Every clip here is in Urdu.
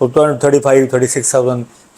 36,000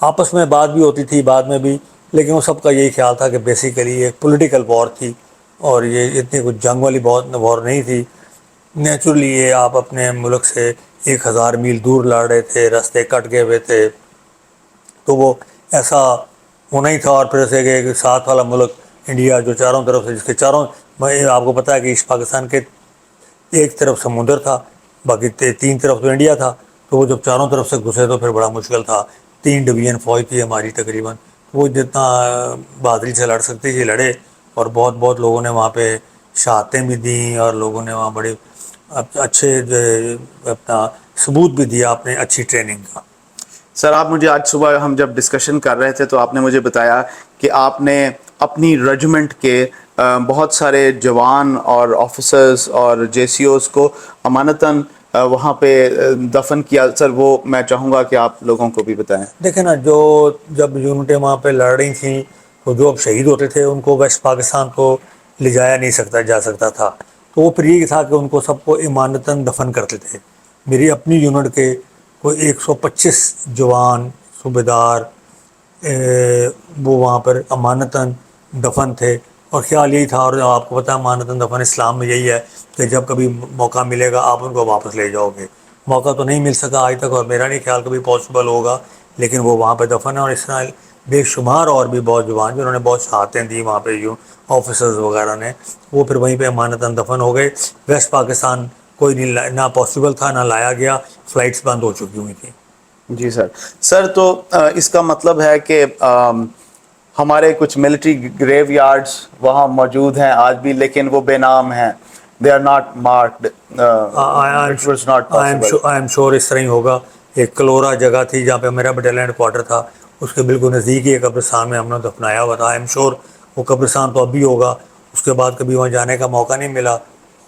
آپس میں بات بھی ہوتی تھی بعد میں بھی، لیکن وہ سب کا یہی خیال تھا کہ بیسیکلی ایک پولیٹیکل وار تھی اور یہ اتنی کچھ جنگ والی وار نہیں تھی. نیچرلی یہ آپ اپنے ملک سے 1000 میل دور لڑ رہے تھے، راستے کٹ گئے ہوئے تھے، تو وہ ایسا ہونا ہی تھا. اور پھر سے کہ ساتھ والا ملک انڈیا جو چاروں طرف سے، جس کے چاروں، آپ کو پتہ ہے کہ ایسٹ پاکستان کے ایک طرف سمندر تھا، باقی 3 طرف تو انڈیا تھا، تو وہ جب چاروں طرف سے گھسے تو پھر بڑا مشکل تھا. 3 ڈویژن فوج تھی ہماری تقریباً، وہ جتنا بہادری سے لڑ سکتے تھے لڑے، اور بہت بہت لوگوں نے وہاں پہ شہادتیں بھی دیں، اور لوگوں نے وہاں بڑے اچھے اپنا ثبوت بھی دیا اپنے اچھی ٹریننگ کا. سر آپ مجھے آج صبح ہم جب ڈسکشن کر رہے تھے تو آپ نے مجھے بتایا کہ آپ نے اپنی رجمنٹ کے بہت سارے جوان اور آفیسرز اور جے سی اوز کو امانتاً وہاں پہ دفن کیا. سر وہ میں چاہوں گا کہ آپ لوگوں کو بھی بتائیں. دیکھیں نا، جب یونٹیں وہاں پہ لڑ رہی تھیں تو جو اب شہید ہوتے تھے ان کو ویسٹ پاکستان کو لے جایا نہیں جا سکتا تھا، تو وہ پھر یہ تھا کہ ان کو سب کو امانتاً دفن کرتے تھے. میری اپنی یونٹ کے کوئی 125 جوان صوبے دار وہ وہاں پر امانتاً دفن تھے، اور خیال یہی تھا، اور آپ کو پتہ ہے امانتاً دفن اسلام میں یہی ہے کہ جب کبھی موقع ملے گا آپ ان کو واپس لے جاؤ گے. موقع تو نہیں مل سکا آج تک، اور میرا نہیں خیال کبھی پاسبل ہوگا، لیکن وہ وہاں پہ دفن ہے. اور اس طرح بے شمار اور بھی بہت جوان جنہوں نے بہت شہادتیں دی وہاں پہ، آفیسرز وغیرہ نے، وہ پھر وہیں پہ امانتاً دفن ہو گئے. ویسٹ پاکستان کوئی نہیں، نہ پاسبل تھا، نہ لایا گیا، فلائٹس بند ہو چکی ہوئی تھیں. جی سر. سر تو اس کا مطلب ہے کہ ہمارے کچھ ملٹری گریو یارڈز وہاں موجود ہیں آج بھی، لیکن وہ بے نام ہیں. They are not marked. It was not possible. I am sure اس طرح ہی ہوگا. ایک کلورا جگہ تھی جہاں پہ میرا بٹالین ہیڈ کوارٹر تھا، اس کے بالکل نزدیک ہی ایک قبرستان میں ہم نے دفنایا ہوا تھا. آئی ایم شور وہ قبرستان تو اب بھی ہوگا. اس کے بعد کبھی وہاں جانے کا موقع نہیں ملا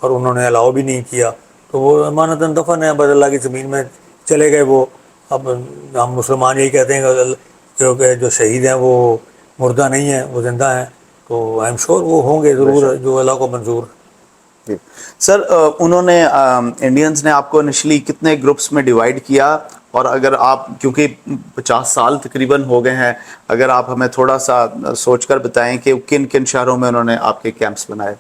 اور انہوں نے الاؤ بھی نہیں کیا، تو وہ امانتاً دفن ہے. بس اللہ کی زمین میں چلے گئے وہ. اب ہم مسلمان یہی کہتے ہیں کہ جو شہید ہیں وہ مردہ نہیں ہیں، وہ زندہ ہیں، تو آئی ایم شور وہ ہوں گے ضرور جو اللہ کو منظور. سر انہوں نے انڈینز نے آپ کو انیشلی کتنے گروپس میں ڈیوائیڈ کیا؟ اور اگر آپ، کیونکہ 50 سال تقریباً ہو گئے ہیں، اگر آپ ہمیں تھوڑا سا سوچ کر بتائیں کہ کن کن شہروں میں انہوں نے آپ کے کیمپس بنائے؟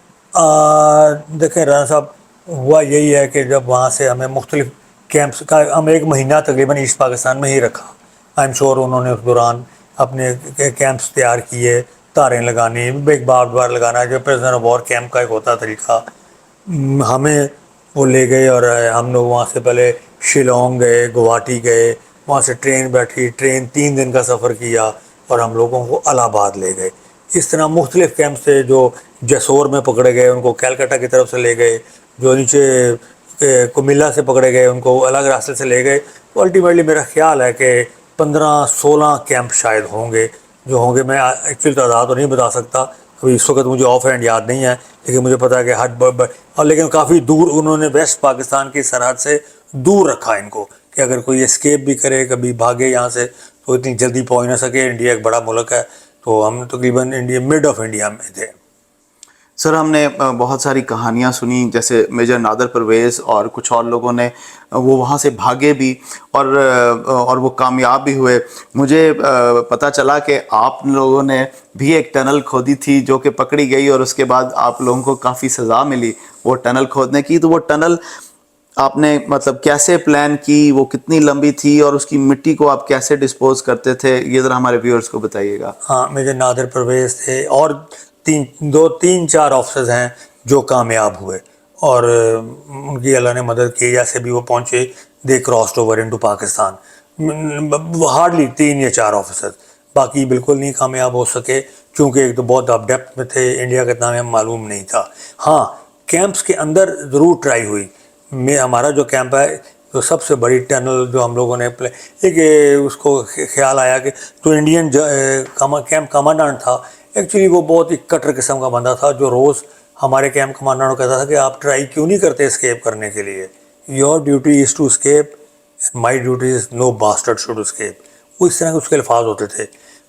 دیکھیں رانا صاحب، ہوا یہی ہے کہ جب وہاں سے ہمیں مختلف کیمپس کا، ہم 1 مہینہ تقریباً ایسٹ پاکستان میں ہی رکھا. آئی ایم شور انہوں نے اس دوران اپنے کیمپس تیار کیے، تاریں لگانی، ایک بار لگانا، جو پریزنر آف وار کیمپ کا ایک ہوتا طریقہ. ہمیں وہ لے گئے اور ہم لوگ وہاں سے پہلے شیلانگ گئے، گوہاٹی گئے، وہاں سے ٹرین بیٹھی، ٹرین 3 دن کا سفر کیا اور ہم لوگوں کو الہ آباد لے گئے. اس طرح مختلف کیمپ سے جو جسور میں پکڑے گئے ان کو کیلکٹا کی طرف سے لے گئے، جو نیچے کمیلا سے پکڑے گئے ان کو الگ راستے سے لے گئے. تو الٹیمیٹلی میرا خیال ہے کہ 15-16 کیمپ شاید ہوں گے جو ہوں گے. میں ایکچوئل تعداد تو نہیں بتا سکتا، ابھی اس وقت مجھے آف ہینڈ یاد نہیں ہے، لیکن مجھے پتا ہے کہ اور لیکن کافی دور انہوں نے ویسٹ پاکستان کی سرحد سے دور رکھا ان کو، کہ اگر کوئی اسکیپ بھی کرے، کبھی بھاگے یہاں سے، تو اتنی جلدی پہنچ نہ سکے. انڈیا ایک بڑا ملک ہے، تو ہم تقریباً انڈیا مڈ آف انڈیا میں تھے. سر ہم نے بہت ساری کہانیاں سنی، جیسے میجر نادر پرویز اور کچھ اور لوگوں نے، وہ وہاں سے بھاگے بھی اور وہ کامیاب بھی ہوئے. مجھے پتہ چلا کہ آپ لوگوں نے بھی ایک ٹنل کھودی تھی جو کہ پکڑی گئی، اور اس کے بعد آپ لوگوں کو کافی سزا ملی وہ ٹنل کھودنے کی. تو وہ ٹنل آپ نے مطلب کیسے پلان کی، وہ کتنی لمبی تھی، اور اس کی مٹی کو آپ کیسے ڈسپوز کرتے تھے، یہ ذرا ہمارے ویورز کو بتائیے گا. ہاں، میجر نادر پرویز تھے اور 3-4 آفسرز ہیں جو کامیاب ہوئے، اور ان کی اللہ نے مدد کی. جیسے بھی وہ پہنچے، they crossed over into Pakistan. Hardly 3 یا 4 آفسرز، باقی بالکل نہیں کامیاب ہو سکے، چونکہ ایک تو بہت آپ ڈیپتھ میں تھے، انڈیا کا اتنا ہمیں معلوم نہیں تھا. ہاں، کیمپس کے اندر ضرور ٹرائی ہوئی. ہمارا جو کیمپ ہے، تو سب سے بڑی ٹنل جو ہم لوگوں نے ایک اس کو خیال آیا کہ جو انڈین کیمپ کمانڈنٹ تھا، ایکچولی وہ بہت ہی کٹر قسم کا بندہ تھا، جو روز ہمارے کیمپ کمانڈنٹ کو کہتا تھا کہ آپ ٹرائی کیوں نہیں کرتے اسکیپ کرنے کے لیے. Your duty is to escape, my duty is no bastard should escape. وہ اس طرح کے اس کے الفاظ ہوتے تھے.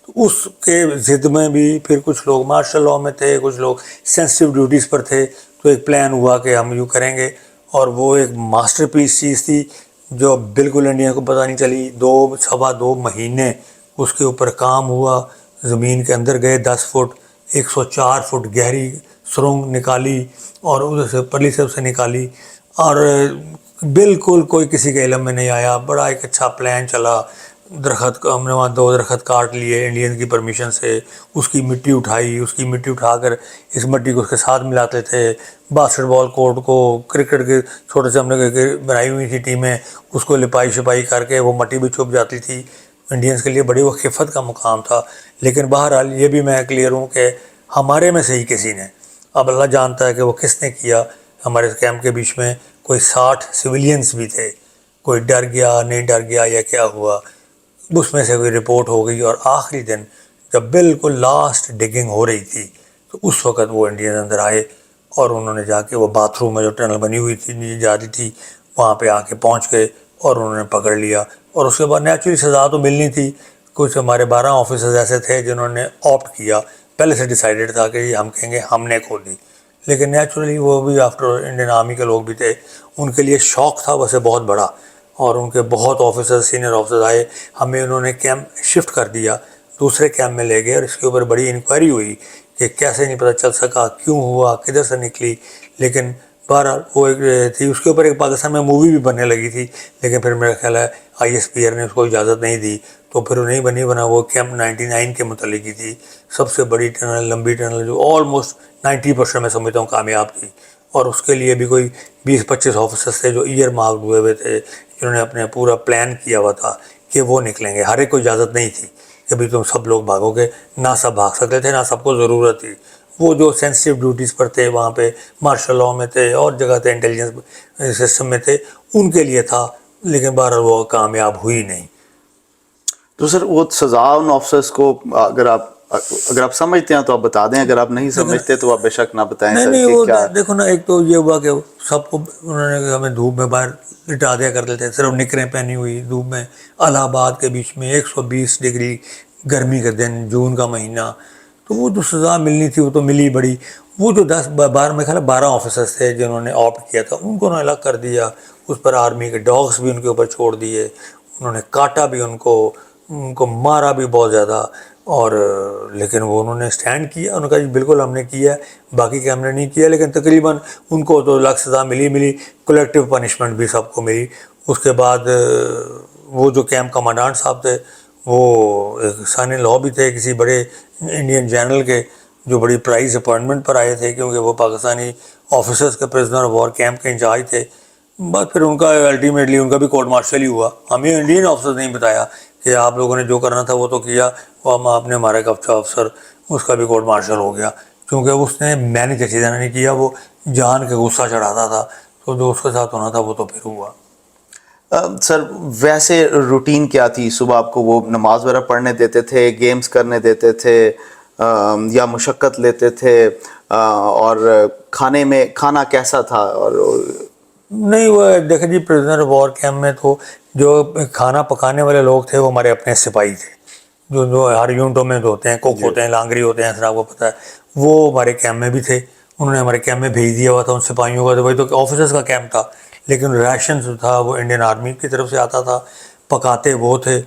تو اس کے ضد میں بھی پھر کچھ لوگ مارشل لاء میں تھے، کچھ لوگ سینسٹیو ڈیوٹیز پر تھے. تو ایک پلان ہوا کہ ہم یوں کریں گے، اور وہ ایک ماسٹر پیس چیز تھی جو بالکل انڈیا کو پتہ نہیں چلی. 2 سوا 2 مہینے اس کے اوپر کام ہوا، زمین کے اندر گئے 10 فٹ 104 فٹ گہری سرنگ نکالی اور ادھر سے پرلی سب سے نکالی، اور بالکل کوئی کسی کے علم میں نہیں آیا، بڑا ایک اچھا پلان چلا۔ درخت ہم نے وہاں 2 درخت کاٹ لیے انڈین کی پرمیشن سے، اس کی مٹی اٹھائی، اس کی مٹی اٹھا کر اس مٹی کو اس کے ساتھ ملاتے تھے۔ باسکٹ بال کورٹ کو، کرکٹ کے چھوٹے سے ہم نے بنائی ہوئی تھی ٹیمیں، اس کو لپائی شپائی کر کے وہ مٹی بھی چھپ جاتی تھی۔ انڈینز کے لیے بڑی وہ خفت کا مقام تھا، لیکن بہرحال یہ بھی میں کلیئر ہوں کہ ہمارے میں سے ہی کسی نے، اب اللہ جانتا ہے کہ وہ کس نے کیا، ہمارے کیمپ کے بیچ میں کوئی 60 سویلینز بھی تھے، کوئی ڈر گیا نہیں ڈر گیا یا کیا ہوا، اس میں سے کوئی رپورٹ ہو گئی، اور آخری دن جب بالکل لاسٹ ڈگنگ ہو رہی تھی تو اس وقت وہ انڈین اندر آئے، اور انہوں نے جا کے وہ باتھ روم میں جو ٹنل بنی ہوئی تھی نیچے جا رہی تھی وہاں پہ آ کے پہنچ گئے اور انہوں نے پکڑ لیا، اور اس کے بعد نیچرلی سزا تو ملنی تھی۔ کچھ ہمارے 12 آفیسرز ایسے تھے جنہوں نے آپٹ کیا، پہلے سے ڈیسائیڈڈ تھا کہ یہ ہم کہیں گے ہم نے کھولی، لیکن نیچرلی وہ بھی آفٹر انڈین آرمی کے لوگ بھی تھے، ان کے لیے شوق تھا ویسے بہت بڑا، اور ان کے بہت آفیسرز سینئر آفیسرز آئے، ہمیں انہوں نے کیمپ شفٹ کر دیا، دوسرے کیمپ میں لے گئے، اور اس کے اوپر بڑی انکوائری ہوئی کہ کیسے نہیں پتہ چل سکا، کیوں ہوا، کدھر سے نکلی، لیکن بہرحال وہ ایک تھی۔ اس کے اوپر ایک پاکستان میں مووی بھی بننے لگی تھی، لیکن پھر میرا خیال ہے ISPR نے اس کو اجازت نہیں دی، تو پھر وہ نہیں بنا وہ کیمپ 99 کے متعلق ہی تھی، سب سے بڑی ٹنل، لمبی ٹنل، جو آلموسٹ 90% میں سمجھتا ہوں کامیاب تھی، اور اس کے لیے بھی کوئی 20-25 آفیسرز تھے جو ایئر مارکڈ ہوئے تھے، جنہوں نے اپنے پورا پلان کیا ہوا تھا کہ وہ نکلیں گے، ہر ایک کو اجازت نہیں تھی کہ بھی تم سب لوگ بھاگو گے، نہ سب بھاگ سکتے تھے، نہ سب کو ضرورت تھی، وہ جو سینسٹیو ڈیوٹیز پر تھے وہاں پہ مارشل لاء میں تھے اور جگہ تھے انٹیلیجنس سسٹم میں تھے، ان کے لیے تھا، لیکن بہرحال وہ کامیاب ہوئی نہیں۔ تو سر وہ سزا ان آفسرس کو اگر آپ سمجھتے ہیں تو آپ بتا دیں، اگر آپ نہیں سمجھتے تو آپ بے شک نہ بتائیں سر نہیں کہ وہ کیا۔ دیکھو نا، ایک تو یہ ہوا کہ سب کو انہوں نے ہمیں دھوپ میں باہر لٹا دیا کرتے تھے، صرف نکریں پہنی ہوئی دھوپ میں، الہ آباد کے بیچ میں 120 ڈگری گرمی کے دن، جون کا مہینہ، تو وہ جو سزا ملنی تھی وہ تو ملی بڑی۔ وہ جو 10-12 میں خیال ہے 12 آفیسرز تھے جنہوں نے آپٹ کیا تھا، ان کو انہوں نے الگ کر دیا، اس پر آرمی کے ڈاگس بھی ان کے اوپر چھوڑ دیے، انہوں نے کاٹا بھی ان کو مارا بھی بہت زیادہ، اور لیکن وہ انہوں نے سٹینڈ کیا، انہوں نے کہا جی بالکل ہم نے کیا ہے، باقی کہ ہم نے نہیں کیا، لیکن تقریباً ان کو تو الگ سزا ملی، کولیکٹیو پنشمنٹ بھی سب کو ملی۔ اس کے بعد وہ جو کیمپ کمانڈانٹ صاحب تھے وہ ایک سائن لاء بھی تھے کسی بڑے انڈین جنرل کے، جو بڑی پرائز اپائنٹمنٹ پر آئے تھے کیونکہ وہ پاکستانی آفیسرز کے پرزنر آف وار کیمپ کے انچارج تھے۔ بس پھر ان کا الٹیمیٹلی ان کا بھی کورٹ مارشل ہی ہوا، ہمیں انڈین آفیسر نہیں بتایا کہ آپ لوگوں نے جو کرنا تھا وہ تو کیا، وہ ہم آپ نے ہمارا ایک افسر اس کا بھی کورٹ مارشل ہو گیا، کیونکہ اس نے مینج اچھی طرح نہیں کیا، وہ جان کے غصہ چڑھاتا تھا، تو جو اس کے ساتھ ہونا تھا وہ تو پھر ہوا۔ سر ویسے روٹین کیا تھی؟ صبح آپ کو وہ نماز وغیرہ پڑھنے دیتے تھے، گیمز کرنے دیتے تھے، یا مشقت لیتے تھے، اور کھانے میں کھانا کیسا تھا؟ اور نہیں وہ دیکھیں جی، پرزنر وار کیمپ میں تو جو کھانا پکانے والے لوگ تھے وہ ہمارے اپنے سپاہی تھے، جو ہر یونٹوں میں ہوتے ہیں، کوک ہوتے ہیں، لانگری ہوتے ہیں، سر آپ کو پتہ ہے، وہ ہمارے کیمپ میں بھی تھے، انہوں نے ہمارے کیمپ میں بھیج دیا ہوا تھا ان سپاہیوں کا، تو وہی تو آفیسرز کا کیمپ تھا، لیکن راشن جو تھا وہ انڈین آرمی کی طرف سے آتا تھا، پکاتے وہ تھے،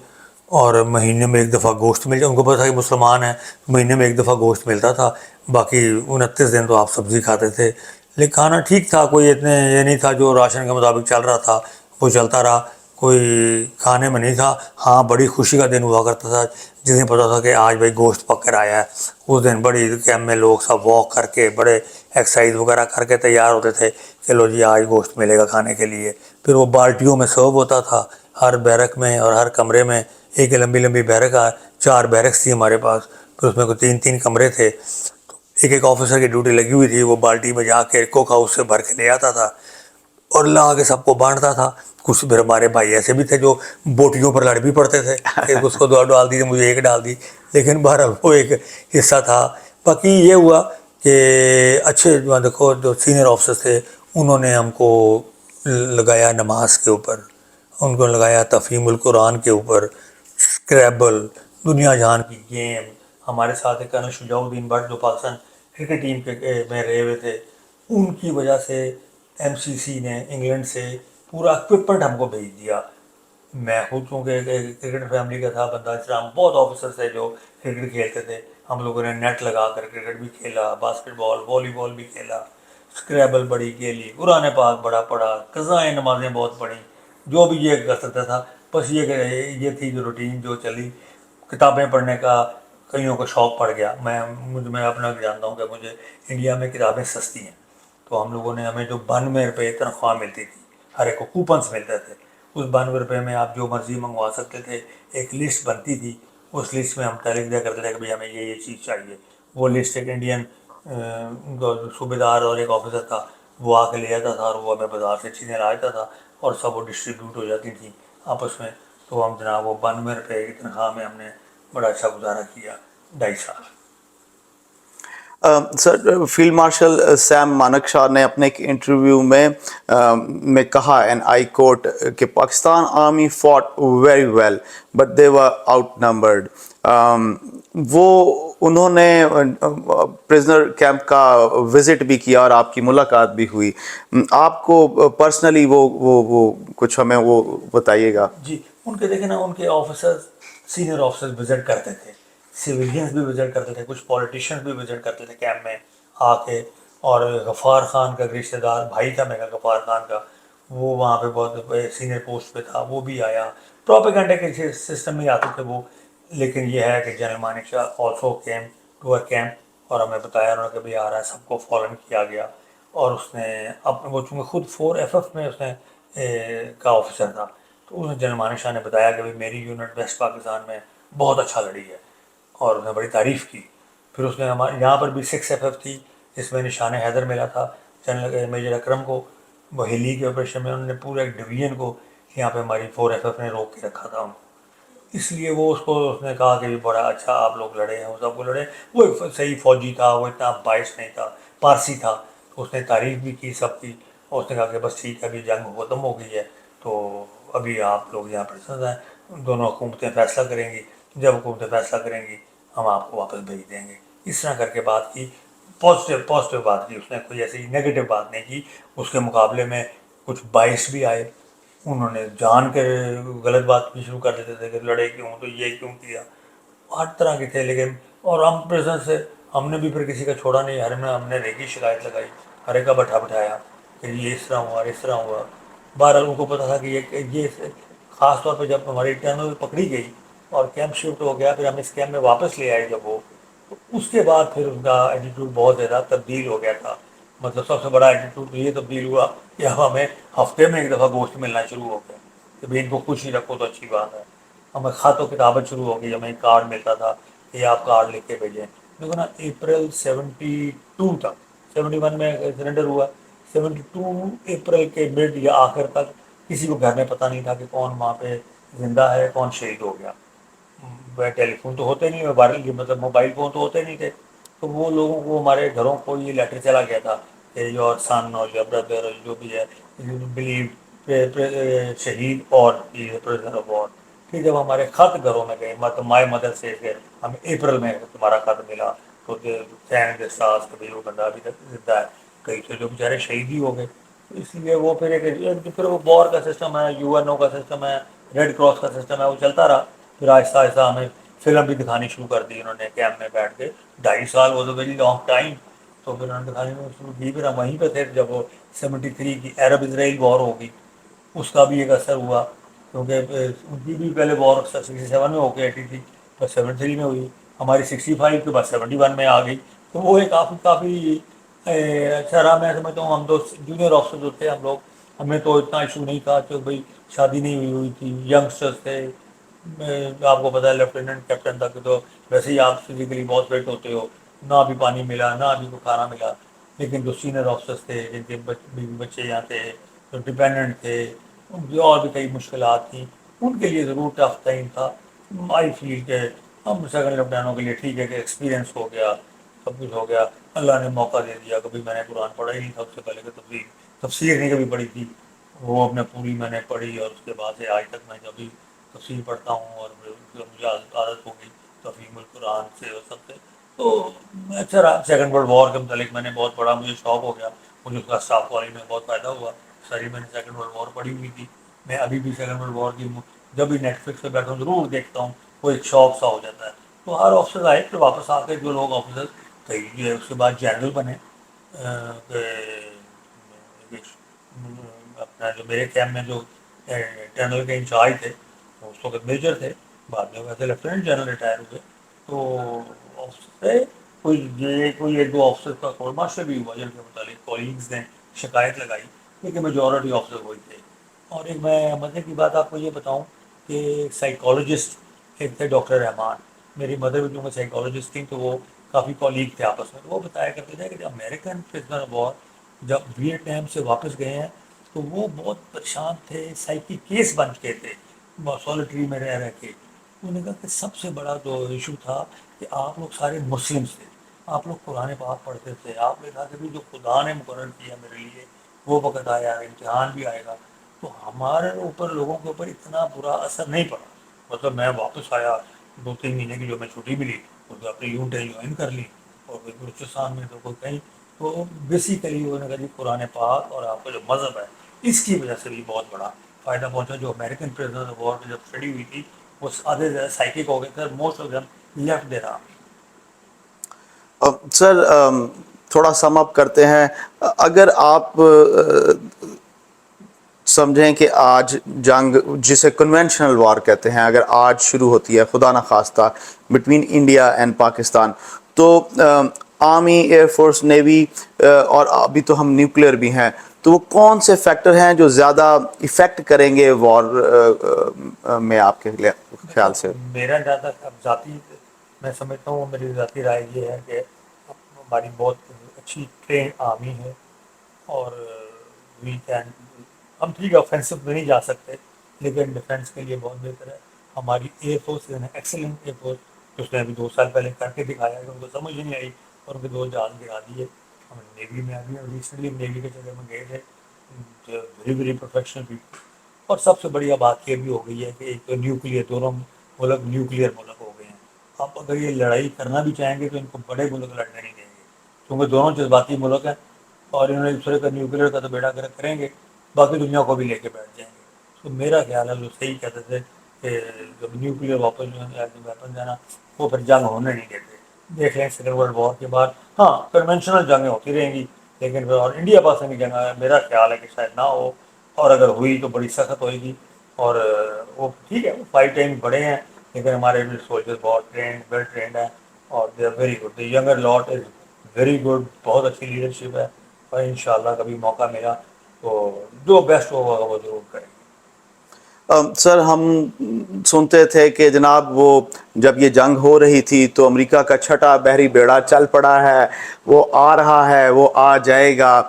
اور مہینے میں ایک دفعہ گوشت مل جائے، ان کو پتہ تھا کہ مسلمان ہیں، مہینے میں ایک دفعہ گوشت ملتا تھا، باقی 29 دن تو آپ سبزی کھاتے تھے، لیکن کھانا ٹھیک تھا، کوئی اتنے یہ نہیں تھا، جو راشن کے مطابق چل رہا تھا وہ چلتا رہا، کوئی کھانے میں نہیں تھا۔ ہاں بڑی خوشی کا دن ہوا کرتا تھا جس دن پتہ تھا کہ آج بھائی گوشت پک کر آیا ہے، اس دن بڑی کیمپ میں لوگ سب واک کر کے بڑے ایکسرسائز وغیرہ کر کے تیار ہوتے تھے، چلو جی آج گوشت ملے گا کھانے کے لیے، پھر وہ بالٹیوں میں سرو ہوتا تھا، ہر بیرک میں اور ہر کمرے میں ایک لمبی لمبی بیرک، 4 بیرکس تھی ہمارے پاس، پھر اس میں کوئی 3 کمرے تھے، ایک آفیسر کی ڈیوٹی لگی ہوئی تھی، وہ بالٹی میں جا کے کوک ہاؤس سے بھر کے لے آتا تھا اور لا کے سب کو بانٹتا تھا۔ کچھ پھر ہمارے بھائی ایسے بھی تھے جو بوٹیوں پر لڑ بھی پڑتے تھے کہ اس کو 2 ڈال دی، مجھے 1 ڈال دی، لیکن بہرحال وہ ایک حصہ تھا۔ باقی یہ ہوا کہ اچھے جو دیکھو جو سینئر آفیسر تھے انہوں نے ہم کو لگایا نماز کے اوپر، ان کو لگایا تفہیم القرآن کے اوپر، اسکریبل، دنیا جہان کی گیم۔ ہمارے ساتھ ایک کرنل شجاع الدین بٹ جو پاکستان کرکٹ ٹیم کے میں رہے ہوئے تھے، ان کی وجہ سے MCC نے انگلینڈ سے پورا اکوپمنٹ ہم کو بھیج دیا، میں خود چونکہ کرکٹ فیملی کا تھا بندہ، اس طرح بہت آفیسر تھے جو کرکٹ کھیلتے تھے. ہم لوگوں نے نیٹ لگا کر کرکٹ بھی کھیلا، باسکٹ بال، والی بال بھی کھیلا، اسکریبل بڑی کھیلی، قرآن پاک بڑا پڑھا، قضائیں نمازیں بہت پڑھیں، جو بھی یہ کر سکتا تھا. بس یہ کہ یہ تھی جو روٹین جو چلی. کتابیں پڑھنے کا کئیوں کو شوق پڑ گیا. میں اپنا جانتا ہوں کہ مجھے انڈیا میں کتابیں سستی ہیں، تو ہم لوگوں نے ہمیں جو 92 روپے تنخواہ ملتی تھی، ہر ایک کو کوپنس ملتے تھے، اس 92 روپے میں آپ جو مرضی منگوا سکتے تھے. ایک لسٹ بنتی تھی، اس لسٹ میں ہم لکھ دیا کرتے تھے کہ بھئی ہمیں یہ چیز چاہیے. وہ لسٹ ایک انڈین صوبے دار اور ایک آفیسر تھا، وہ آ کے لے جاتا تھا اور وہ ہمیں بازار سے چیزیں لا دیتا تھا اور سب وہ ڈسٹریبیوٹ ہو جاتی تھیں آپس میں. تو ہم جناب وہ 92 روپے کی تنخواہ میں ہم نے بڑا اچھا گزارا کیا 2.5 سال. سر، فیلڈ مارشل سیم مانکشا نے اپنے ایک انٹرویو میں کہا، اینڈ آئی کوٹ، کہ Pakistan army fought very well but they were outnumbered. انہوں نے پرزنر کیمپ کا وزٹ بھی کیا اور آپ کی ملاقات بھی ہوئی. آپ کو پرسنلی وہ کچھ ہمیں وہ بتائیے گا. جی، ان کے دیکھیں نا، ان کے آفیسرز، سینئر آفیسرز وزٹ کرتے تھے، سویلینز بھی وزٹ کرتے تھے، کچھ پولیٹیشینز بھی وزٹ کرتے تھے کیمپ میں آ کے. اور غفار خان کا رشتہ دار بھائی تھا میرا، غفار خان کا، وہ وہاں پہ بہت سینئر پوسٹ پہ تھا، وہ بھی آیا. پروپیگنڈا کے سسٹم میں آتے تھے وہ. لیکن یہ ہے کہ general Manekshaw also came to a camp, اور ہمیں بتایا انہوں نے کہ بھئی آ رہا ہے، سب کو فوراً کیا گیا. اور اس نے وہ چونکہ خود 4FF میں اس نے کا آفیسر تھا، تو اس نے جنرل مانیکشا نے بتایا کہ میری یونٹ ویسٹ پاکستان میں بہت اچھا لڑی ہے، اور اس نے بڑی تعریف کی. پھر اس نے ہمارے یہاں پر بھی 6FF تھی، جس میں نشان حیدر ملا تھا جنرل میجر اکرم کو. وہ ہیلی کے آپریشن میں انہوں نے پورے ایک ڈویژن کو یہاں پہ ہماری 4FF نے روک کے رکھا تھا ان کو. اس لیے وہ اس نے کہا کہ بڑا اچھا آپ لوگ لڑے ہیں، وہ سب کو لڑے. وہ ایک صحیح فوجی تھا، وہ اتنا باعث نہیں تھا، پارسی تھا. تو اس نے تعریف بھی کی سب کی، اور اس نے کہا کہ بس ٹھیک ہے، ابھی جنگ ختم ہو گئی ہے، تو ابھی آپ لوگ یہاں پریزنٹ ہیں، دونوں حکومتیں فیصلہ کریں گی، جب حکومتیں فیصلہ کریں گی ہم آپ کو واپس بھیج دیں گے. اس طرح کر کے بات کی، پازیٹیو بات کی. اس نے کوئی ایسی نگیٹو بات نہیں کی. اس کے مقابلے میں کچھ باعث بھی آئے، انہوں نے جان کے غلط بات بھی شروع کر دیتے تھے کہ لڑے کیوں، تو یہ کیوں کیا، ہر طرح کے تھے. لیکن اور ہم پریزنٹ سے ہم نے بھی پھر کسی کا چھوڑا نہیں، ہم نے ریگی شکایت لگائی، ہر ایک کا بٹھایا کہ یہ اس طرح ہوا، اس طرح ہوا. بہرحال ان کو پتہ تھا کہ یہ خاص طور پہ جب ہماری ٹرنل پکڑی گئی اور کیمپ شفٹ ہو گیا، پھر ہم اس کیمپ میں واپس لے آئے جب وہ، تو اس کے بعد پھر ان کا ایٹیٹیوڈ بہت زیادہ تبدیل ہو گیا تھا. مطلب سب سے بڑا ایٹیٹیوڈ یہ تبدیل ہوا کہ اب ہمیں ہفتے میں ایک دفعہ گوشت ملنا شروع ہو گیا کہ بھئی ان کو خوش ہی رکھو تو اچھی بات ہے. ہمیں خط و کتابت شروع ہو گئی، ہمیں کارڈ ملتا تھا کہ آپ کارڈ لکھ کے بھیجیں. دیکھو نا، اپریل 72 تک، 71 میں سرنڈر ہوا، 72 اپریل کے مڈ یا آخر تک کسی کو گھر میں پتہ نہیں تھا کہ کون وہاں پہ زندہ ہے، کون شہید ہو گیا. ٹیلی فون تو ہوتے نہیں، مطلب موبائل فون تو ہوتے نہیں تھے. تو وہ لوگوں کو، ہمارے گھروں کو یہ لیٹر چلا گیا تھا کہ یور سن اور یور بردر جو بھی ہے بلیو شہید اور پرزنر آف وار. پھر جب ہمارے خط گھروں میں گئے، مطلب مائی مدر سے کہ ہمیں اپریل میں تمہارا خط ملا، تو ساس کہ وہ بندہ ابھی تک زندہ ہے. کئی تھے جو بیچارے شہید ہی ہو گئے. اس لیے وہ پھر وہ وار کا سسٹم ہے، UNO کا سسٹم ہے، ریڈ کراس کا سسٹم ہے، وہ چلتا رہا. پھر آہستہ آہستہ ہمیں فلم بھی دکھانی شروع کر دی انہوں نے کیمپ میں بیٹھ کے. 2.5 سال وہ تو ویری لانگ ٹائم. تو پھر انہوں نے دکھانی شروع کی. پھر ہم وہیں پہ تھے جب وہ 73 کی عرب اسرائیل وار ہو گئی، اس کا بھی ایک اثر ہوا، کیونکہ ان کی بھی پہلے وار 67 میں ہو کے ہٹی تھی، بس 73 میں ہوئی. ہماری 65 کے بعد 71 میں آ گئی. تو وہ ایک کافی اچھا رہا. میں سمجھتا ہوں ہم دو جونیئر آفیسر جو تھے ہم لوگ، ہمیں تو اتنا ایشو نہیں تھا کہ بھائی شادی نہیں ہوئی تھی، ینگسٹرس تھے. آپ کو پتا ہے لیفٹیننٹ کیپٹن تک تو ویسے ہی آپ فزیکلی بہت فٹ ہوتے ہو، نہ ابھی پانی ملا، نہ ابھی کو کھانا ملا. لیکن جو سینئر آفیسرس تھے، جن کے بچے یہاں تھے، جو ڈپینڈنٹ تھے، جو اور بھی کئی مشکلات تھیں، ان کے لیے ضرور ٹف ٹائم تھا. آئی فیل کہ ہم سیکنڈ لیفٹیننٹوں کے لیے ٹھیک ہے کہ ایکسپیرینس ہو گیا، سب کچھ ہو گیا. اللہ نے موقع دے دیا. کبھی میں نے قرآن پڑھا ہی نہیں تھا، اس سے پہلے کہ تفسیر نہیں کبھی پڑھی تھی، وہ اپنے پوری میں نے پڑھی. اور اس کے بعد سے آج تک میں جب بھی تفسیر پڑھتا ہوں، اور مجھے عادت ہو گئی تفہیم القرآن سے اور سب سے. تو اچھا رہا. سیکنڈ ورلڈ وار کے متعلق میں نے بہت پڑھا، مجھے شوق ہو گیا، مجھے اس کا اسٹاف کالج میں بہت فائدہ ہوا. ساری میں نے سیکنڈ ورلڈ وار پڑھی ہوئی تھی. میں ابھی بھی سیکنڈ ورلڈ وار کی جب بھی نیٹ فلکس پہ بیٹھا ہوں ضرور دیکھتا ہوں، وہ ایک شوق سا ہو جاتا ہے. تو ہر آفسر آئے پھر واپس آ کے جو لوگ آفسر کئی جو ہے اس کے بعد جنرل بنے، اپنا جو میرے کیمپ میں جو ٹرنل کے انچارج تھے اس وقت میجر تھے، بعد میں ویسے لیفٹیننٹ جنرل ریٹائر ہوئے. تو آفسر کوئی ایک دو آفسر کا کورٹ مارشل بھی ہوا جن کے متعلق کولیگز نے شکایت لگائی، لیکن میجورٹی آفسر وہی تھے. اور ایک میں مزے کی بات آپ کو یہ بتاؤں کہ سائیکالوجسٹ ایک تھے ڈاکٹر رحمان، میری مدر بھی کیونکہ سائیکالوجسٹ تھیں تو وہ کافی کولیگ تھے آپس میں. وہ بتایا کرتے تھے کہ جب امریکن پرزنر آف وار جب ویٹنام سے واپس گئے ہیں تو وہ بہت پریشان تھے، سائیکی کیس بن چکے تھے سالٹری میں رہ کے. انہوں نے کہا کہ سب سے بڑا جو ایشو تھا کہ آپ لوگ سارے مسلمس تھے، آپ لوگ قرآن پاک پڑھتے تھے، آپ نے کہا کہ بھی جو خدا نے مقرر کیا میرے لیے وہ وقت آیا، امتحان بھی آئے گا. تو ہمارے اوپر لوگوں کے اوپر اتنا برا اثر نہیں پڑا. مطلب میں واپس آیا، 2-3 مہینے کی جو میں چھٹی ملی اس میں اپنی یونٹیں جوائن کر لی، اور کوئی بلوچستان میں تو کوئی کہیں. تو بیسیکلی انہوں نے کہا جی قرآن پاک اور آپ کا جو مذہب ہے اس کی وجہ سے بھی بہت بڑا فائدہ پہنچا. جو امریکن پرزنر آف وار میں جب اسٹڈی ہوئی تھی وہ آدھے زیادہ سائیکک ہو گئے تھے، most of them left their army. Sir تھوڑا سم اپ کرتے ہیں. اگر آپ سمجھیں کہ آج جنگ جسے کنونشنل وار کہتے ہیں اگر آج شروع ہوتی ہے خدا نخواستہ بٹوین انڈیا اینڈ پاکستان، تو آرمی، ایئر فورس، نیوی اور ابھی تو ہم نیوکلیئر بھی ہیں، تو وہ کون سے فیکٹر ہیں جو زیادہ افیکٹ کریں گے وار میں آپ کے خیال سے؟ میرا زیادہ ذاتی میں سمجھتا ہوں، میری ذاتی رائے یہ ہے کہ ہماری بہت اچھی ٹرین آرمی ہے اور وی کین، ہم ٹھیک ہے آفینسو میں نہیں جا سکتے لیکن ڈیفینس کے لیے بہت بہتر ہے. ہماری ایئر فورس ہے ایکسلنٹ ایئر فورس، اس نے ابھی 2 سال پہلے کر کے دکھایا کہ ان کو سمجھ نہیں آئی اور ان کے 2 جہاز گرا دیے. ہم نیوی میں ابھی ریسنٹلی نیوی کے جگہ میں گئے تھے، ویری ویری پروفیشنل پیپل. اور سب سے بڑی بات یہ بھی ہو گئی ہے کہ ایک تو نیوکلیئر، دونوں ملک نیوکلیئر ملک ہو گئے ہیں. اب اگر یہ لڑائی کرنا بھی چاہیں گے تو ان کو بڑے ملک لڑنے نہیں دیں گے کیونکہ دونوں جذباتی ملک ہیں اور انہوں نے دوسرے کا نیوکلیئر کا تو بیڑا گرک کریں گے، باقی دنیا کو بھی لے کے بیٹھ جائیں گے. تو میرا خیال ہے جو صحیح کہتے تھے کہ جب نیوکلیئر واپس جو ہے ویپن جانا وہ پھر جنگ ہونے نہیں دیتے. دیکھ لیں سیکنڈ ورلڈ وار کے بعد ہاں کنونشنل جنگیں ہوتی رہیں گی لیکن پھر اور انڈیا پاکستان کی جنگ میرا خیال ہے کہ شاید نہ ہو، اور اگر ہوئی تو بڑی سخت ہوئے گی. اور وہ ٹھیک ہے وہ فائٹ ٹائم بڑے ہیں لیکن ہمارے سولجر بہت ٹرینڈ ویل ٹرینڈ ہیں اور they are very good. The younger lot is very good, بہت اچھی لیڈرشپ ہے اور انشاءاللہ کبھی موقع ملا تو جو بیسٹ ہوگا وہ ضرور کریں گے. سر ہم سنتے تھے کہ جناب وہ جب یہ جنگ ہو رہی تھی تو امریکہ کا چھٹا بحری بیڑا چل پڑا ہے، وہ آ رہا ہے، وہ آ جائے گا.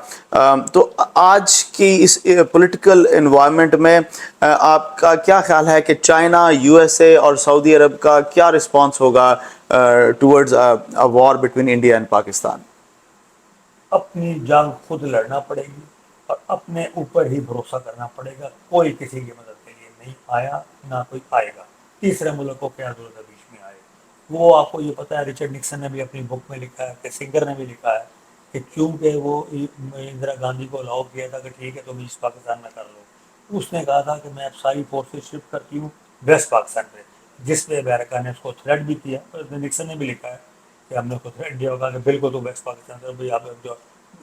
تو آج کی اس پولیٹیکل انوائرمنٹ میں آپ کا کیا خیال ہے کہ چائنا، یو ایس اے اور سعودی عرب کا کیا رسپانس ہوگا towards war between India and Pakistan? اپنی جنگ خود لڑنا پڑے گی اور اپنے اوپر ہی بھروسہ کرنا پڑے گا. کوئی کسی کی مدد کے لیے نہیں آیا، نہ کوئی آئے گا. تیسرے ملک کو کیا ضرورت ہے بیچ میں آئے؟ وہ آپ کو یہ پتہ ہے رچرڈ نکسن نے بھی اپنی بک میں لکھا ہے، کہ سنگر نے بھی لکھا ہے کہ کیونکہ وہ اندرا گاندھی کو الاؤ کیا تھا کہ ٹھیک ہے تم ایسٹ پاکستان میں کر لو. اس نے کہا تھا کہ میں اب ساری فورسز شفٹ کرتی ہوں ویسٹ پاکستان پہ، جس پہ امریکہ نے اس کو تھریٹ بھی کیا. نکسن نے بھی لکھا ہے کہ ہم نے اس کو تھریٹ دیا ہوگا کہ بالکل تو ویسٹ پاکستان سے بھائی آپ جو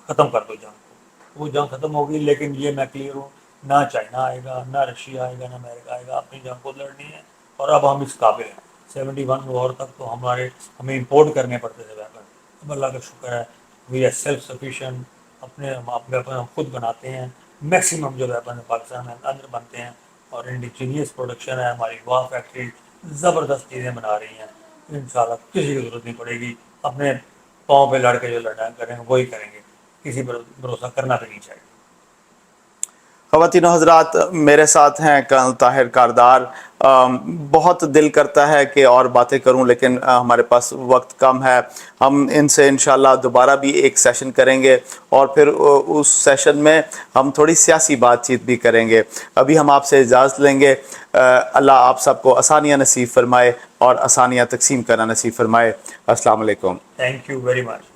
ختم کر دو جنگ کو. وہ جنگ ختم ہوگی لیکن یہ میں کلیئر ہوں، نہ چائنا آئے گا، نہ رشیا آئے گا، نہ امریکہ آئے گا. اپنی جنگ کو لڑنی ہے اور اب ہم اس قابل ہیں. 71 وار تک تو ہمیں امپورٹ کرنے پڑتے تھے ویپن. اب اللہ کا شکر ہے وی آر سیلف سفیشینٹ، اپنے ویپن ہم خود بناتے ہیں. میکسیمم جو ویپن پاکستان میں اندر بنتے ہیں اور انڈیجینیس پروڈکشن ہے. ہماری واہ فیکٹری زبردست چیزیں بنا رہی ہیں. انشاءاللہ کسی کی ضرورت نہیں پڑے گی. اپنے پاؤں پہ لڑ کے جو لڑنا کریں گے وہی کریں گے، کسی پر بھروسہ کرنا بھی نہیں چاہیے. خواتین و حضرات، میرے ساتھ ہیں کرنل طاہر کاردار. بہت دل کرتا ہے کہ اور باتیں کروں لیکن ہمارے پاس وقت کم ہے. ہم ان سے انشاءاللہ دوبارہ بھی ایک سیشن کریں گے اور پھر اس سیشن میں ہم تھوڑی سیاسی بات چیت بھی کریں گے. ابھی ہم آپ سے اجازت لیں گے. اللہ آپ سب کو آسانیاں نصیب فرمائے اور آسانیاں تقسیم کرنا نصیب فرمائے. السلام علیکم. Thank you very much.